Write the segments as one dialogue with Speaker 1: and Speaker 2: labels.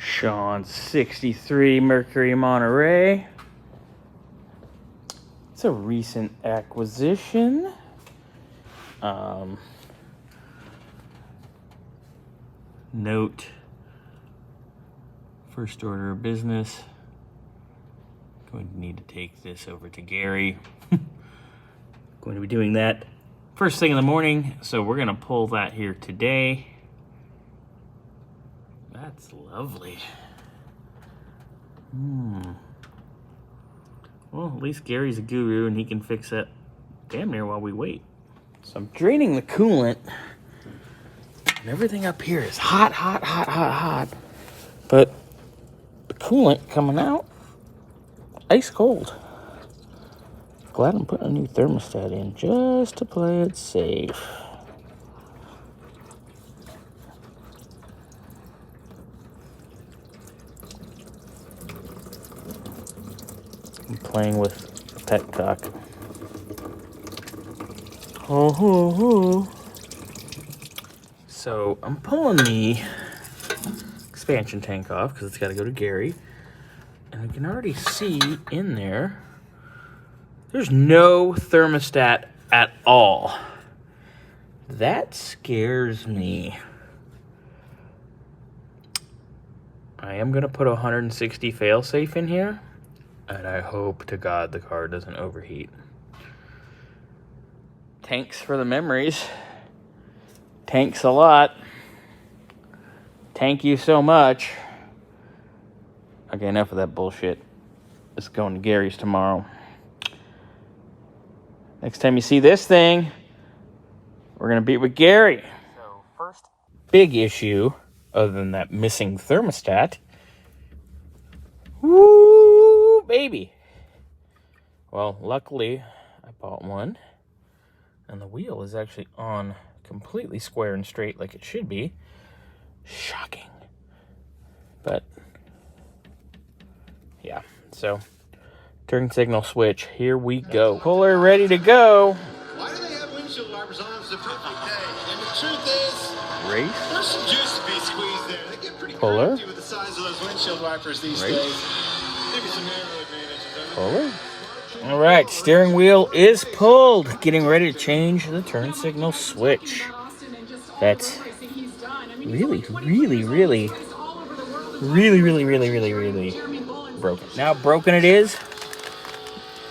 Speaker 1: Shawn 63 Mercury Monterey. It's a recent acquisition. Note, first order of business. Going to need to take this over to Gary. Going to be doing that first thing in the morning, so we're going to pull that here today. That's lovely. Well, at least Gary's a guru and he can fix that damn near while we wait. So I'm draining the coolant, and everything up here is hot, hot, hot, hot, hot. But the coolant coming out, ice cold. Glad I'm putting a new thermostat in just to play it safe. I'm playing with petcock. So I'm pulling the expansion tank off because it's got to go to Gary. And we can already see in there, there's no thermostat at all. That scares me. I am going to put a 160 failsafe in here. And I hope to God the car doesn't overheat. Thanks for the memories. Thanks a lot. Thank you so much. Okay, enough of that bullshit. It's going to Gary's tomorrow. Next time you see this thing, we're going to be with Gary. So, first big issue, other than that missing thermostat. Woo, baby. Well, luckily, I bought one. And the wheel is actually on completely square and straight like it should be. Shocking. But, yeah. So, turn signal switch. Here we go. Puller ready to go.
Speaker 2: Why do they have windshield wipers on? It's a perfect day. And the truth is,
Speaker 1: Race.
Speaker 2: there's some juice to be squeezed there. They get pretty
Speaker 1: Puller.
Speaker 2: crafty with the size of those windshield wipers these
Speaker 1: Race.
Speaker 2: days. Maybe some aero advantages.
Speaker 1: Puller. All right, steering wheel is pulled. Getting ready to change the turn signal switch. That's really broken. Now broken it is.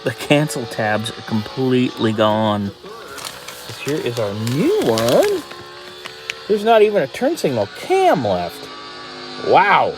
Speaker 1: The cancel tabs are completely gone. Here is our new one. There's not even a turn signal cam left. Wow.